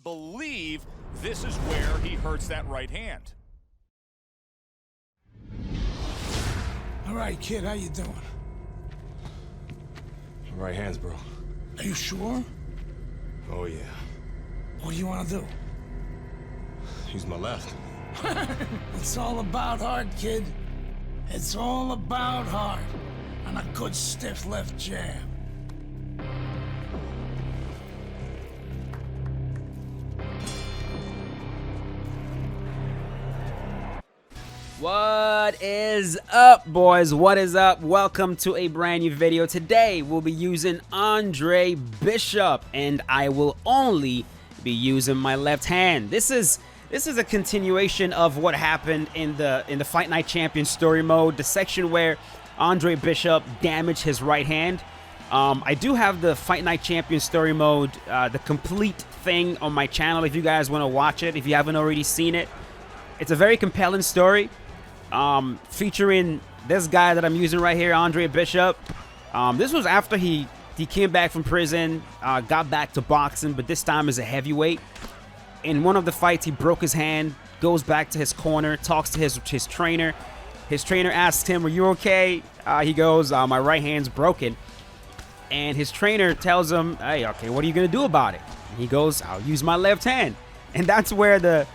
believe this is where he hurts that right hand. All right, kid, how you doing? Right hands, bro. Are you sure? Oh, yeah. What do you want to do? Use my left. It's all about heart, kid. It's all about heart. And a good stiff left jab. What is up, boys? What is up? Welcome to a brand new video. Today we'll be using Andre Bishop, and I will only be using my left hand. This is a continuation of what happened in the Fight Night Champion story mode, the section where Andre Bishop damaged his right hand. I do have the Fight Night Champion story mode, the complete thing, on my channel if you guys want to watch it, if you haven't already seen it. It's a very compelling story. Featuring this guy that I'm using right here, Andre Bishop. This was after he came back from prison, got back to boxing, but this time as a heavyweight. In one of the fights, he broke his hand, goes back to his corner, talks to his trainer. His trainer asks him, "Are you okay?" He goes, "My right hand's broken." And his trainer tells him, "Hey, okay, what are you gonna do about it?" And he goes, "I'll use my left hand." And that's where the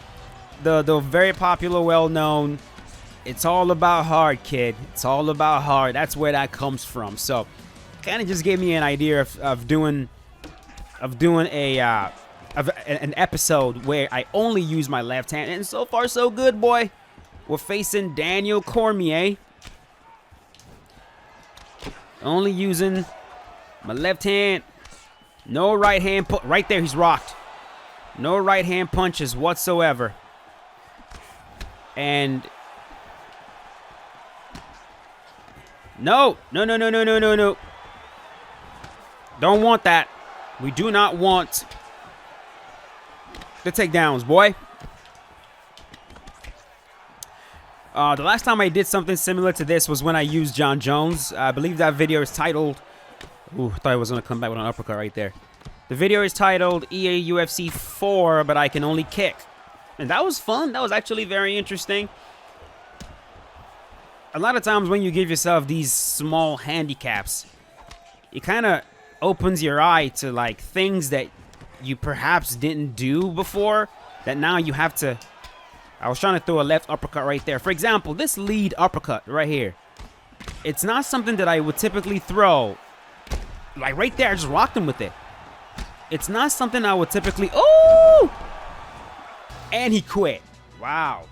very popular, well-known, "It's all about heart, kid. It's all about heart." That's where that comes from. So, kind of just gave me an idea of doing an episode where I only use my left hand, and so far so good, boy. We're facing Daniel Cormier. Only using my left hand. No right hand. Right there, he's rocked. No right hand punches whatsoever. And no. Don't want that. We do not want the takedowns, boy. The last time I did something similar to this was when I used John Jones. I believe that video is titled... Ooh, I thought I was going to come back with an uppercut right there. The video is titled EA UFC 4, but I can only kick. And that was fun. That was actually very interesting. A lot of times when you give yourself these small handicaps, it kind of opens your eye to like things that you perhaps didn't do before, that now you have to... I was trying to throw a left uppercut right there. For example, this lead uppercut right here. It's not something that I would typically throw. Like right there, I just rocked him with it. It's not something I would typically... Oh! And he quit. Wow.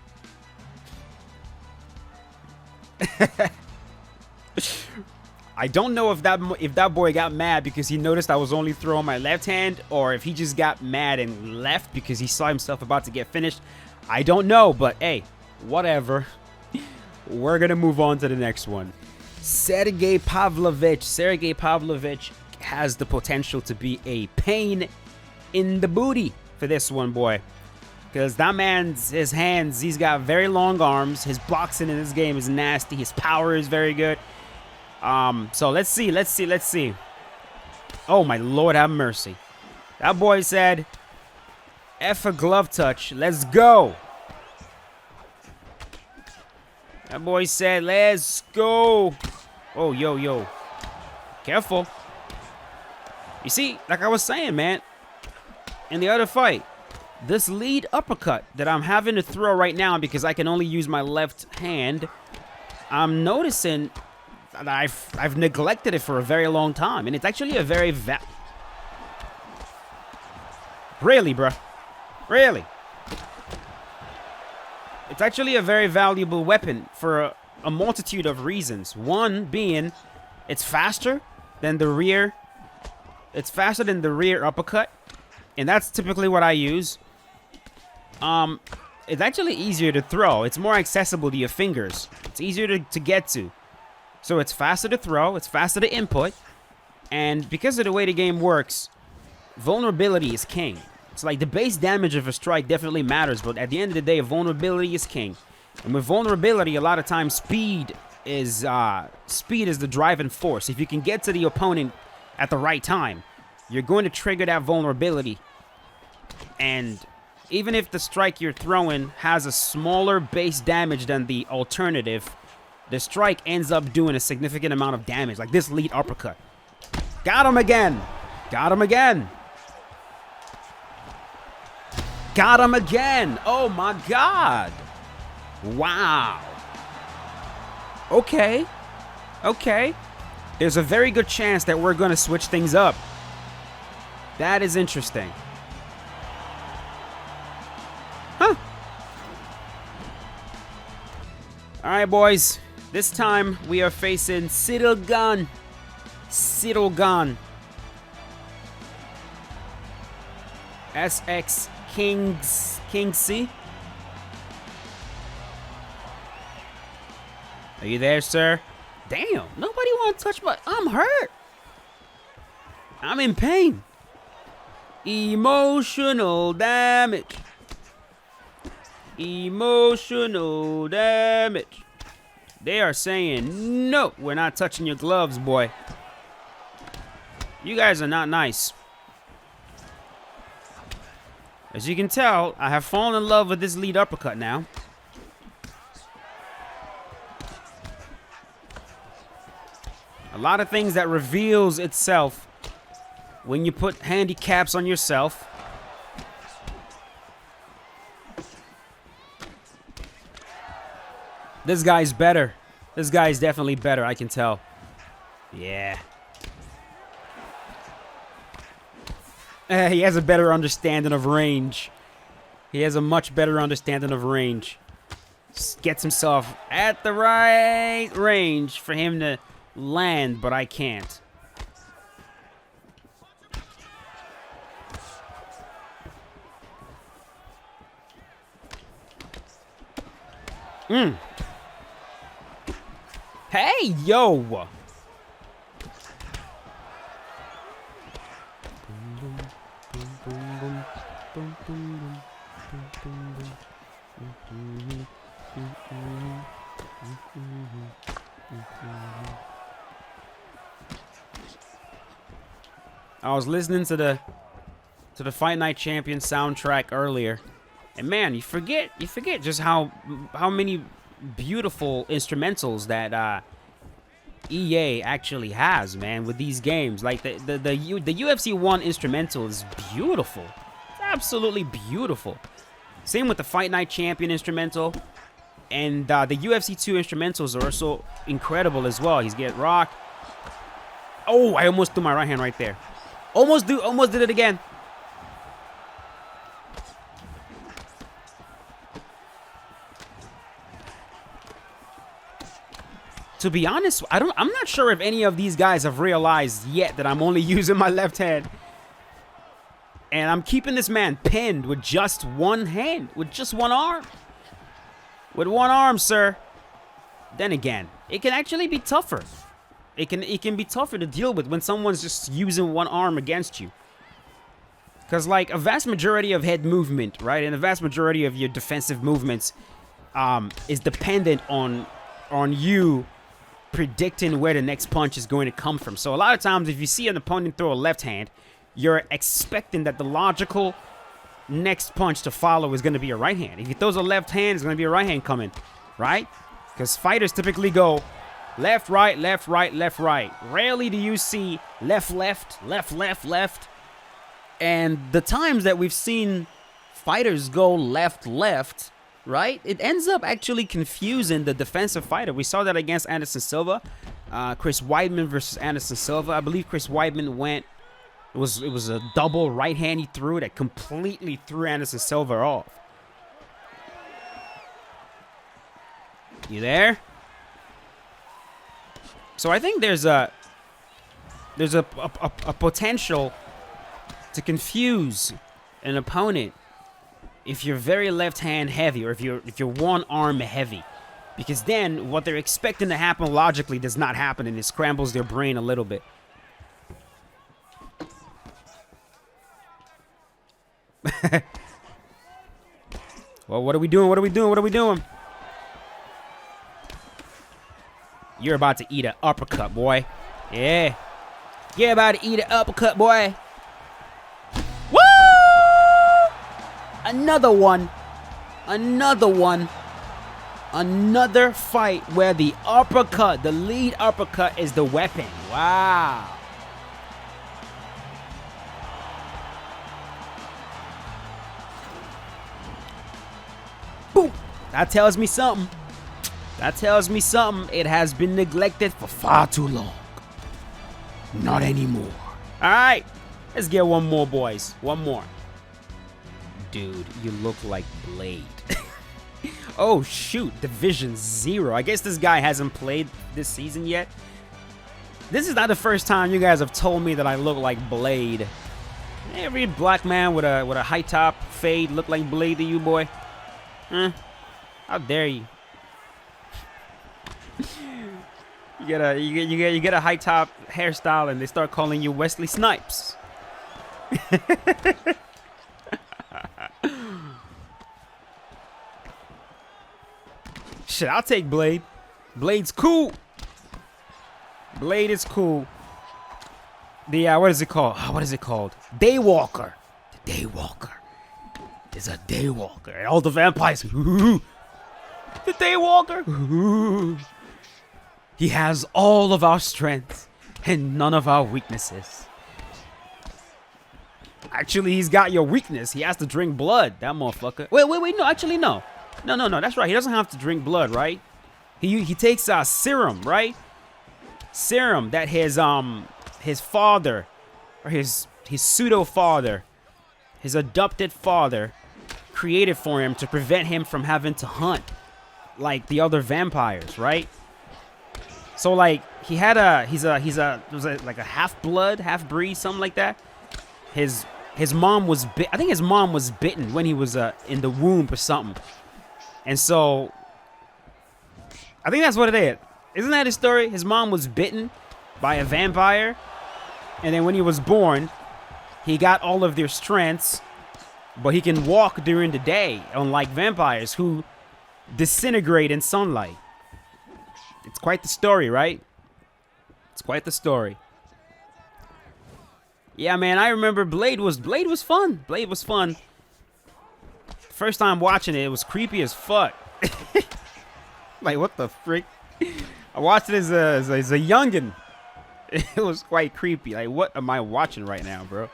I don't know if that boy got mad because he noticed I was only throwing my left hand, or if he just got mad and left because he saw himself about to get finished. I don't know, but hey, whatever. We're gonna move on to the next one. Sergey Pavlovich has the potential to be a pain in the booty for this one, boy. Because that man's, his hands, he's got very long arms. His boxing in this game is nasty. His power is very good. So let's see. Oh, my Lord, have mercy. That boy said, F a glove touch. Let's go. That boy said, let's go. Oh, yo. Careful. You see, like I was saying, man, in the other fight, this lead uppercut that I'm having to throw right now because I can only use my left hand, I'm noticing that I've neglected it for a very long time, and it's actually a very really, bruh. Really. It's actually a very valuable weapon for a multitude of reasons. One being, it's faster than the rear. It's faster than the rear uppercut, and that's typically what I use. It's actually easier to throw. It's more accessible to your fingers. It's easier to get to. So it's faster to throw. It's faster to input. And because of the way the game works, vulnerability is king. It's like the base damage of a strike definitely matters, but at the end of the day, vulnerability is king. And with vulnerability, a lot of times speed is the driving force. If you can get to the opponent at the right time, you're going to trigger that vulnerability. And even if the strike you're throwing has a smaller base damage than the alternative, the strike ends up doing a significant amount of damage. Like this lead uppercut. Got him again. Got him again. Got him again. Oh my God. Wow. Okay. Okay. There's a very good chance that we're going to switch things up. That is interesting. Huh. All right, boys. This time we are facing Sirgan. Sirgan. SX Kingsy. Are you there, sir? Damn, nobody want to touch my... I'm hurt. I'm in pain. Emotional damage. Emotional damage. They are saying, no, we're not touching your gloves, boy. You guys are not nice. As you can tell, I have fallen in love with this lead uppercut now. A lot of things that reveals itself when you put handicaps on yourself. This guy's better. This guy's definitely better, I can tell. Yeah. He has a better understanding of range. He has a much better understanding of range. Just gets himself at the right range for him to land, but I can't. Hey, yo! I was listening to the Fight Night Champion soundtrack earlier, and man, you forget just how many beautiful instrumentals that EA actually has, man, with these games. Like the UFC 1 instrumental is beautiful. It's absolutely beautiful. Same with the Fight Night Champion instrumental, and the UFC 2 instrumentals are also incredible as well. He's getting rocked. Oh, I almost threw my right hand right there. Almost did it again. To be honest, I'm not sure if any of these guys have realized yet that I'm only using my left hand. And I'm keeping this man pinned with just one hand, with just one arm. With one arm, sir. Then again, it can actually be tougher. It can be tougher to deal with when someone's just using one arm against you. Because, like, a vast majority of head movement, right, and a vast majority of your defensive movements is dependent on you predicting where the next punch is going to come from. So a lot of times, if you see an opponent throw a left hand, you're expecting that the logical next punch to follow is going to be a right hand. If he throws a left hand, it's going to be a right hand coming, right? Because fighters typically go left, right, left, right, left, right. Rarely do you see left, left, left, left, left. And the times that we've seen fighters go left, left, right, it ends up actually confusing the defensive fighter. We saw that against Anderson Silva. Chris Weidman versus Anderson Silva. I believe Chris Weidman went, it was a double right hand he threw that completely threw Anderson Silva off. You there? So I think there's a potential to confuse an opponent if you're very left hand heavy, or if you're one arm heavy, because then what they're expecting to happen logically does not happen, and it scrambles their brain a little bit. Well, what are we doing? What are we doing? What are we doing? You're about to eat an uppercut, boy. Yeah. You're about to eat an uppercut, boy. Woo! Another one. Another one. Another fight where the uppercut, the lead uppercut, is the weapon. Wow. Boom. That tells me something. That tells me something. It has been neglected for far too long. Not anymore. All right. Let's get one more, boys. One more. Dude, you look like Blade. Oh, shoot. Division 0. I guess this guy hasn't played this season yet. This is not the first time you guys have told me that I look like Blade. Every black man with a high top fade look like Blade to you, boy? Huh? How dare you? You get a high top hairstyle and they start calling you Wesley Snipes. Shit, I'll take Blade. Blade's cool. Blade is cool. The what is it called? Oh, what is it called? Daywalker. The Daywalker is a Daywalker. And all the vampires. Ooh, the Daywalker. Ooh. He has all of our strengths and none of our weaknesses. Actually, he's got your weakness. He has to drink blood. That motherfucker. Wait. No, actually, no. No. That's right. He doesn't have to drink blood, right? He takes serum, right? Serum that his father, or his pseudo father, his adopted father, created for him to prevent him from having to hunt like the other vampires, right? So like he's like a half blood, half breed, something like that. His mom was I think his mom was bitten when he was in the womb or something. And so I think that's what it is. Isn't that his story? His mom was bitten by a vampire, and then when he was born, he got all of their strengths, but he can walk during the day, unlike vampires who disintegrate in sunlight. It's quite the story, right? It's quite the story. Yeah, man, I remember Blade was fun. Blade was fun. First time watching it, it was creepy as fuck. Like, what the frick? I watched it as a youngin'. It was quite creepy. Like, what am I watching right now, bro?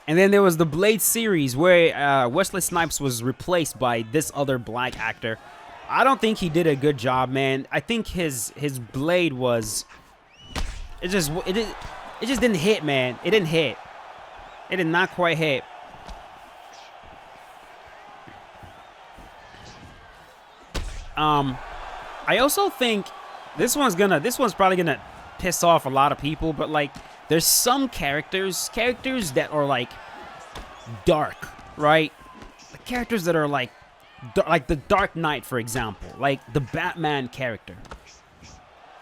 And then there was the Blade series where Wesley Snipes was replaced by this other black actor. I don't think he did a good job, man. I think his Blade was... It just didn't hit, man. It didn't hit. It did not quite hit. I also think this one's probably gonna piss off a lot of people, but like there's some characters that are like dark, right? The characters that are like the Dark Knight, for example, like the Batman character.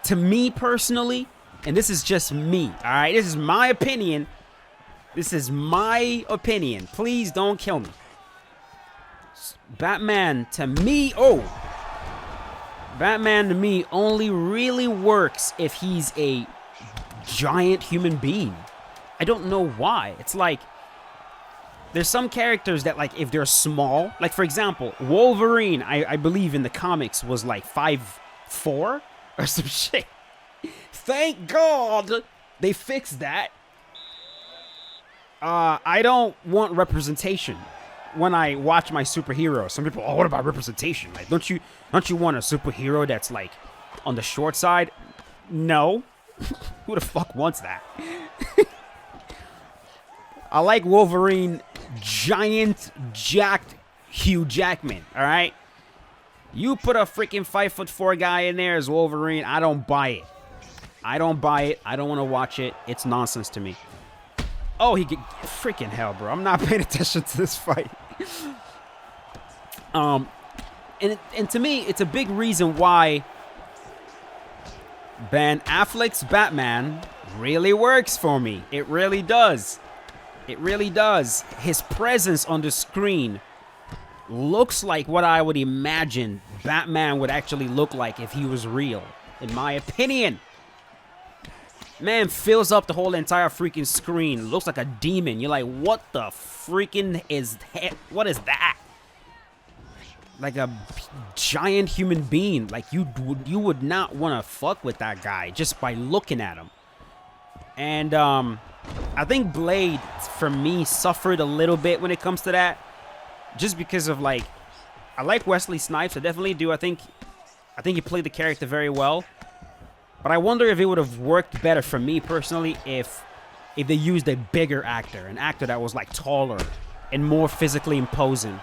To me personally, and this is just me, all right? This is my opinion. This is my opinion. Please don't kill me. Batman to me, Batman to me only really works if he's a giant human being. I don't know why. It's like there's some characters that, like, if they're small, like for example, Wolverine, I believe in the comics was like 5'4" or some shit. Thank God they fixed that. I don't want representation when I watch my superheroes. Some people, what about representation? Like, don't you want a superhero that's like on the short side? No. Who the fuck wants that? I like Wolverine, giant, jacked Hugh Jackman, all right? You put a freaking 5'4" guy in there as Wolverine, I don't buy it. I don't buy it. I don't want to watch it. It's nonsense to me. Oh, he get freaking hell, bro. I'm not paying attention to this fight. And to me, it's a big reason why Ben Affleck's Batman really works for me. It really does. It really does. His presence on the screen looks like what I would imagine Batman would actually look like if he was real, in my opinion. Man fills up the whole entire freaking screen. Looks like a demon. You're like, what the freaking is that? What is that? Like a giant human being. Like you would not want to fuck with that guy just by looking at him. And I think Blade, for me, suffered a little bit when it comes to that. Just because of, like, I like Wesley Snipes. I definitely do. I think he played the character very well. But I wonder if it would have worked better for me personally if they used a bigger actor. An actor that was, like, taller and more physically imposing.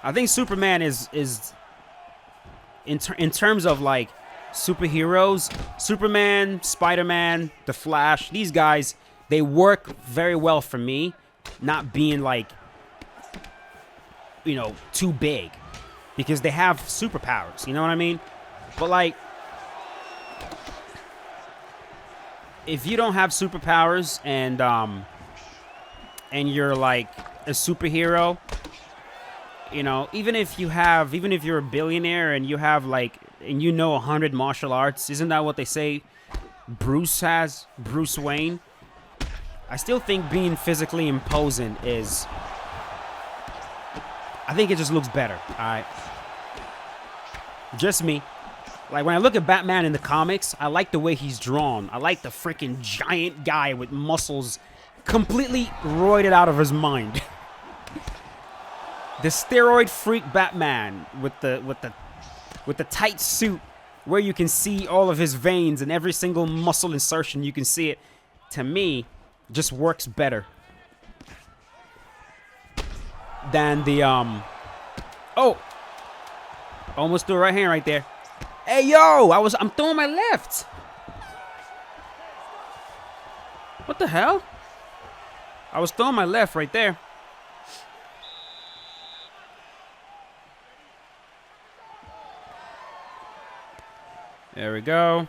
I think Superman is in terms of, like, superheroes, Superman, Spider-Man, The Flash, these guys, they work very well for me, not being, like, you know, too big, because they have superpowers, you know what I mean? But, like, if you don't have superpowers and you're, like, a superhero, you know, even if you're a billionaire and you have, like, and you know 100 martial arts, isn't that what they say Bruce has? Bruce Wayne? I still think being physically imposing is, I think it just looks better, alright? Just me. Like, when I look at Batman in the comics, I like the way he's drawn. I like the freaking giant guy with muscles completely roided out of his mind. The steroid freak Batman with the tight suit where you can see all of his veins and every single muscle insertion, you can see it. To me, just works better than the oh, almost threw a right hand right there. Hey yo, I'm throwing my left. What the hell? I was throwing my left right there. There we go.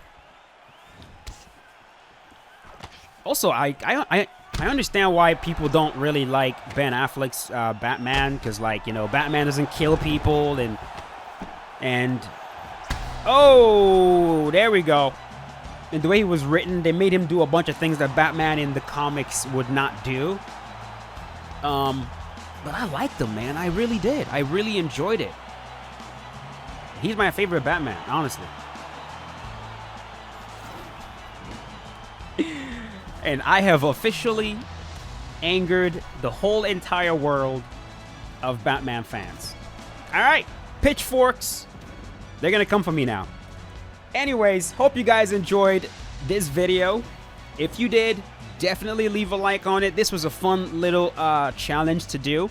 Also, I understand why people don't really like Ben Affleck's Batman, because, like, you know, Batman doesn't kill people and oh, there we go. And the way he was written, they made him do a bunch of things that Batman in the comics would not do. But I liked him, man. I really did. I really enjoyed it. He's my favorite Batman, honestly. And I have officially angered the whole entire world of Batman fans. All right, pitchforks. They're going to come for me now. Anyways, hope you guys enjoyed this video. If you did, definitely leave a like on it. This was a fun little challenge to do.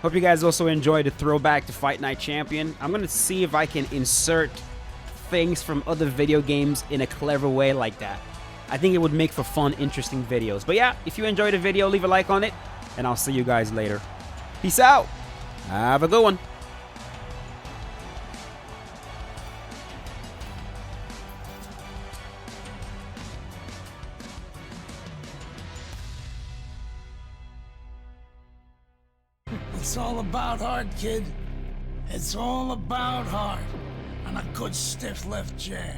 Hope you guys also enjoyed the throwback to Fight Night Champion. I'm going to see if I can insert things from other video games in a clever way like that. I think it would make for fun, interesting videos. But yeah, if you enjoyed the video, leave a like on it, and I'll see you guys later. Peace out. Have a good one. It's all about heart, kid. It's all about heart. And a good stiff left jab.